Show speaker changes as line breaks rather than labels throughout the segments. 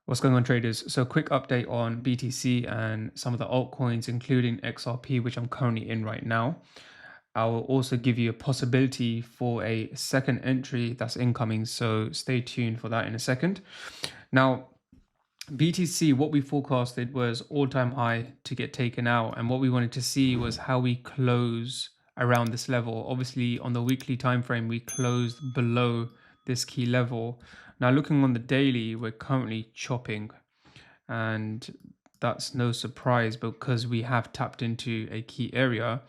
What's going on, traders? So quick update on BTC and some of the altcoins, including XRP, which I'm currently in right now. I will also give you a possibility for a second entry that's incoming, so stay tuned for that in a second. Now, BTC, what we forecasted was all-time high to get taken out, and what we wanted to see was how we close around this level. Obviously, on the weekly time frame, we closed below this key level. Now, looking on the daily, we're currently chopping, and that's no surprise because we have tapped into a key area.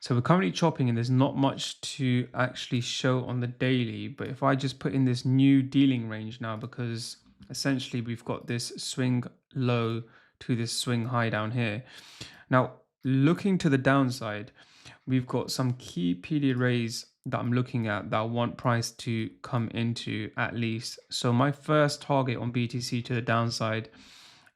So we're currently chopping and there's not much to actually show on the daily. But if I just put in this new dealing range now, because essentially we've got this swing low to this swing high down here. Now, looking to the downside, we've got some key PD arrays that I'm looking at that I want price to come into at least. So my first target on BTC to the downside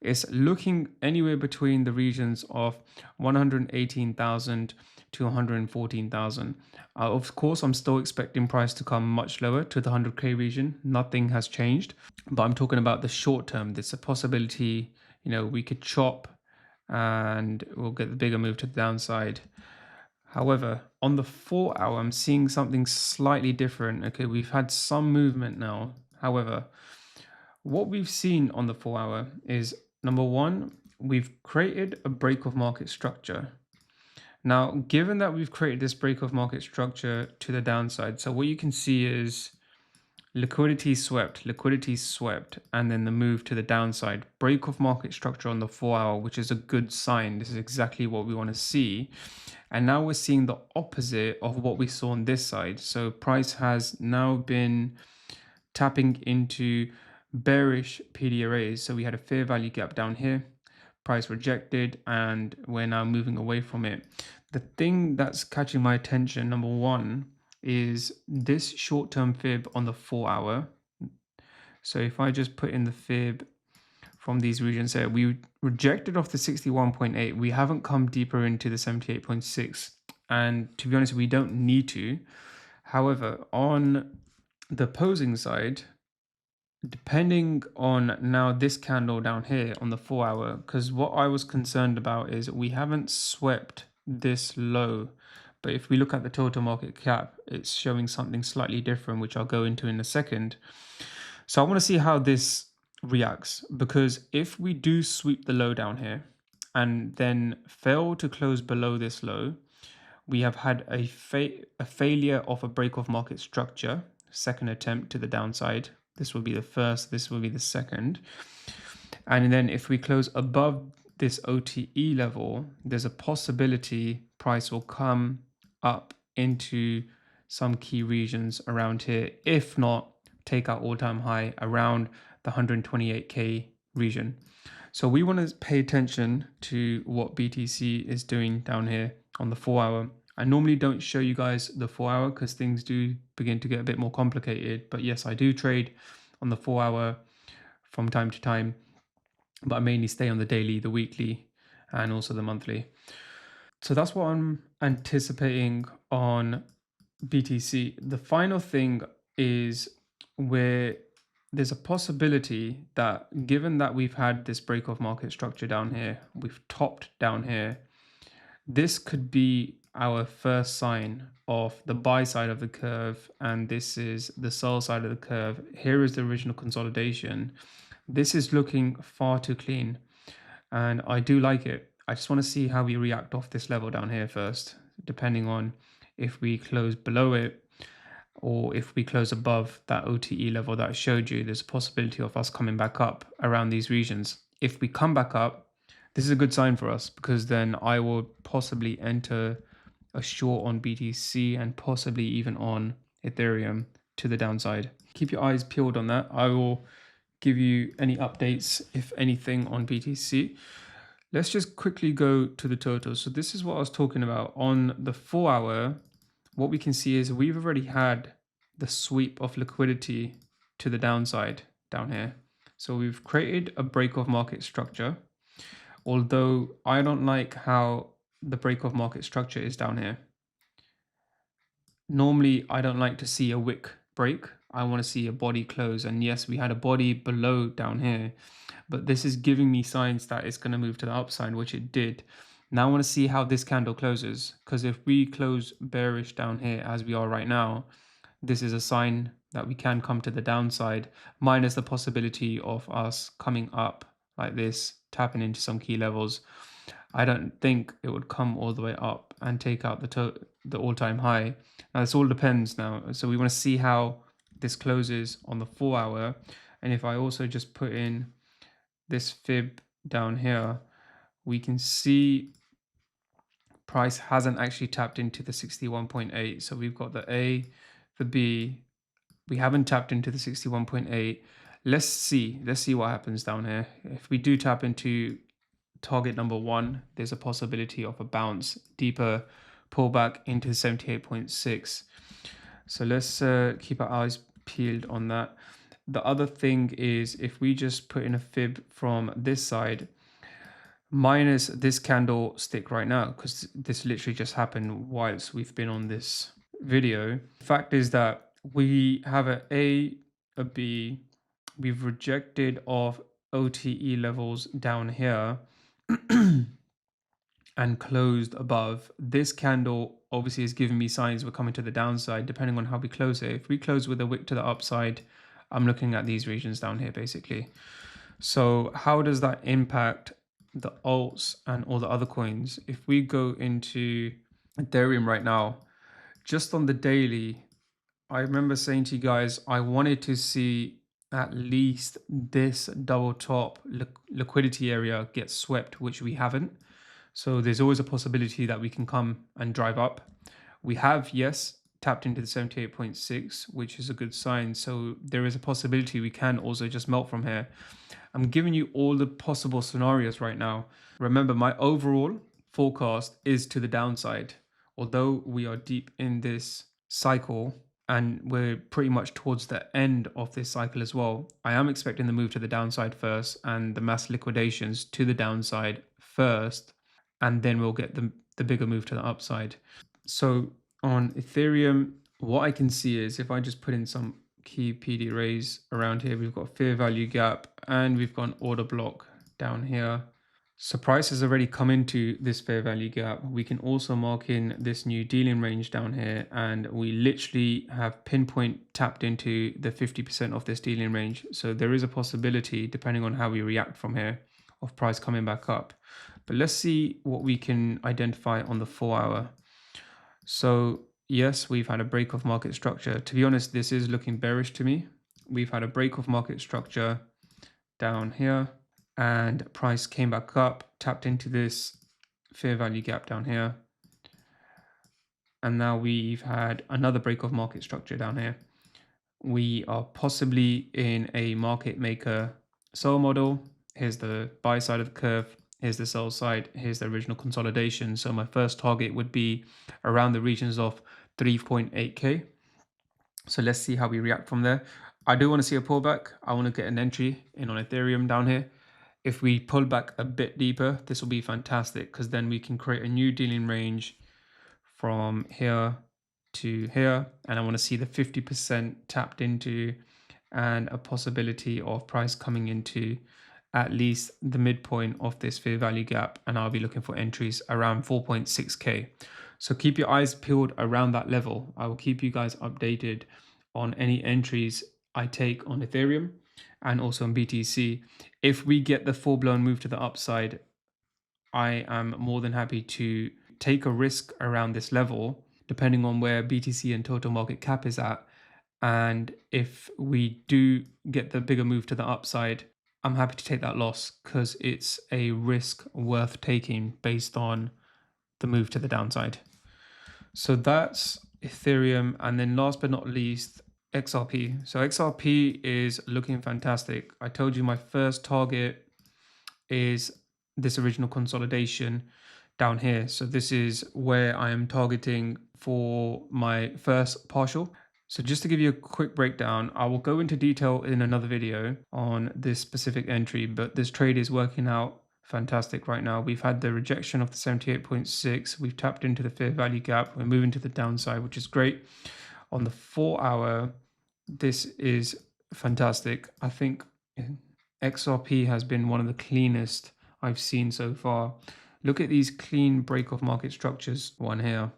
is looking anywhere between the regions of 118,000 to 114,000. Of course, I'm still expecting price to come much lower to the 100K region. Nothing has changed, but I'm talking about the short term. There's a possibility, we could chop and we'll get the bigger move to the downside. However, on the 4 hour, I'm seeing something slightly different. Okay, we've had some movement now. However, what we've seen on the 4 hour is number one, we've created a break of market structure. Now, given that we've created this break of market structure to the downside, so what you can see is liquidity swept, and then the move to the downside, break of market structure on the 4 hour, which is a good sign. This is exactly what we want to see. And now we're seeing the opposite of what we saw on this side. So price has now been tapping into bearish PD arrays. So we had a fair value gap down here, price rejected, and we're now moving away from it. The thing that's catching my attention, number one, is this short-term fib on the 4 hour. So if I just put in the fib from these regions here, we rejected off the 61.8. We haven't come deeper into the 78.6. And to be honest, we don't need to. However, on the posing side, depending on now this candle down here on the 4 hour, because what I was concerned about is we haven't swept this low. But if we look at the total market cap, it's showing something slightly different, which I'll go into in a second. So I want to see how this reacts, because if we do sweep the low down here and then fail to close below this low, we have had a failure of a break of market structure, second attempt to the downside. This will be the first, this will be the second. And then if we close above this OTE level, there's a possibility price will come up into some key regions around here. If not, take our all-time high around the 128K region. So we want to pay attention to what BTC is doing down here on the 4 hour. I normally don't show you guys the 4 hour because things do begin to get a bit more complicated. But yes, I do trade on the 4 hour from time to time, but I mainly stay on the daily, the weekly, and also the monthly. So that's what I'm anticipating on BTC. The final thing is where there's a possibility that, given that we've had this break of market structure down here, we've topped down here, this could be our first sign of the buy side of the curve, and this is the sell side of the curve. Here is the original consolidation. This is looking far too clean, and I do like it. I just want to see how we react off this level down here first, depending on if we close below it or if we close above that OTE level that I showed you. There's a possibility of us coming back up around these regions. If we come back up, this is a good sign for us, because then I will possibly enter a short on BTC and possibly even on Ethereum to the downside. Keep your eyes peeled on that. I will give you any updates, if anything, on BTC. Let's just quickly go to the total. So this is what I was talking about. On the 4 hour, what we can see is we've already had the sweep of liquidity to the downside down here. So we've created a break of market structure, although I don't like how the break of market structure is down here. Normally, I don't like to see a wick break. I want to see a body close. And yes, we had a body below down here, but this is giving me signs that it's going to move to the upside, which it did. Now I want to see how this candle closes, because if we close bearish down here as we are right now, this is a sign that we can come to the downside, minus the possibility of us coming up like this, tapping into some key levels. I don't think it would come all the way up and take out the all-time high. Now this all depends now. So we want to see how this closes on the 4 hour. And if I also just put in this fib down here, we can see price hasn't actually tapped into the 61.8. So we've got the A, the B. We haven't tapped into the 61.8. Let's see what happens down here. If we do tap into target number 1, there's a possibility of a bounce, deeper pullback into 78.6. So let's keep our eyes peeled on that. The other thing is, if we just put in a fib from this side, minus this candlestick right now, because this literally just happened whilst we've been on this video. The fact is that we have a B, we've rejected off OTE levels down here and closed above. This candle obviously is giving me signs we're coming to the downside, depending on how we close it. If we close with a wick to the upside, I'm looking at these regions down here basically. So how does that impact the alts and all the other coins? If we go into Ethereum right now, just on the daily, I remember saying to you guys, I wanted to see at least this double top liquidity area get swept, which we haven't. So there's always a possibility that we can come and drive up. We have, yes, tapped into the 78.6, which is a good sign. So there is a possibility we can also just melt from here. I'm giving you all the possible scenarios right now. Remember, my overall forecast is to the downside. Although we are deep in this cycle and we're pretty much towards the end of this cycle as well, I am expecting the move to the downside first and the mass liquidations to the downside first, and then we'll get the bigger move to the upside. So on Ethereum, what I can see is if I just put in some key PD rays around here, we've got fair value gap and we've got an order block down here. So price has already come into this fair value gap. We can also mark in this new dealing range down here, and we literally have pinpoint tapped into the 50% of this dealing range. So there is a possibility, depending on how we react from here, of price coming back up. But let's see what we can identify on the 4 hour. So yes, we've had a break of market structure. To be honest, this is looking bearish to me. We've had a break of market structure down here, and price came back up, tapped into this fair value gap down here. And now we've had another break of market structure down here. We are possibly in a market maker sell model. Here's the buy side of the curve. Here's the sell side. Here's the original consolidation. So my first target would be around the regions of 3.8K. So let's see how we react from there. I do want to see a pullback. I want to get an entry in on Ethereum down here. If we pull back a bit deeper, this will be fantastic, because then we can create a new dealing range from here to here. And I want to see the 50% tapped into and a possibility of price coming into at least the midpoint of this fair value gap. And I'll be looking for entries around 4.6K. So keep your eyes peeled around that level. I will keep you guys updated on any entries I take on Ethereum and also on BTC. If we get the full-blown move to the upside, I am more than happy to take a risk around this level, depending on where BTC and total market cap is at. And if we do get the bigger move to the upside, I'm happy to take that loss, because it's a risk worth taking based on the move to the downside. So that's Ethereum. And then last but not least, XRP. So XRP is looking fantastic. I told you my first target is this original consolidation down here. So this is where I am targeting for my first partial. So just to give you a quick breakdown, I will go into detail in another video on this specific entry, but this trade is working out fantastic right now. We've had the rejection of the 78.6. We've tapped into the fair value gap. We're moving to the downside, which is great. On the 4 hour, This is fantastic. I think XRP has been one of the cleanest I've seen so far. Look at these clean break of market structures. One here,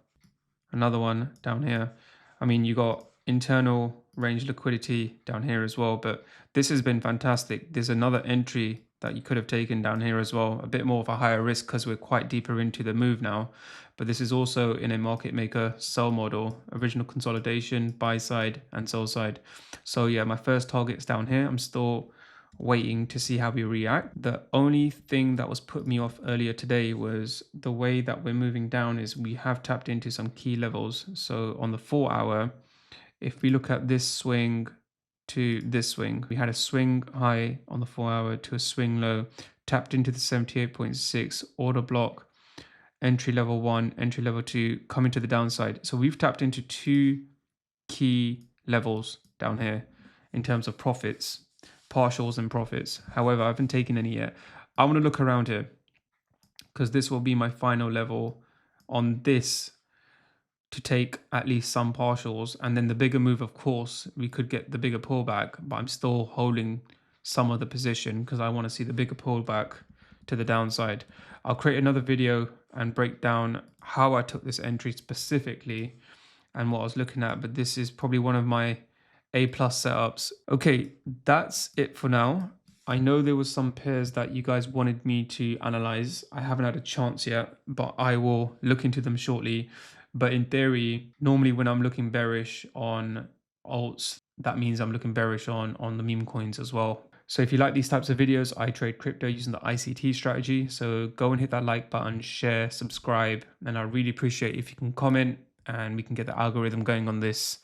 another one down here. I mean, you got internal range liquidity down here as well, but this has been fantastic. There's another entry that you could have taken down here as well, a bit more of a higher risk because we're quite deeper into the move now. But this is also in a market maker sell model, original consolidation, buy side and sell side. So yeah, my first target's down here. I'm still waiting to see how we react. The only thing that was put me off earlier today was the way that we're moving down is we have tapped into some key levels. So on the 4 hour, if we look at this swing to this swing, we had a swing high on the 4 hour to a swing low, tapped into the 78.6 order block, entry level 1, entry level 2, coming to the downside. So we've tapped into two key levels down here in terms of profits, partials and profits. However, I haven't taken any yet. I want to look around here because this will be my final level on this to take at least some partials. And then the bigger move, of course, we could get the bigger pullback, but I'm still holding some of the position because I want to see the bigger pullback to the downside. I'll create another video and break down how I took this entry specifically and what I was looking at, but this is probably one of my A plus setups. Okay, that's it for now. I know there was some pairs that you guys wanted me to analyze. I haven't had a chance yet, but I will look into them shortly. But in theory, normally when I'm looking bearish on alts, that means I'm looking bearish on the meme coins as well. So if you like these types of videos, I trade crypto using the ICT strategy. So go and hit that like button, share, subscribe, and I really appreciate if you can comment and we can get the algorithm going on this.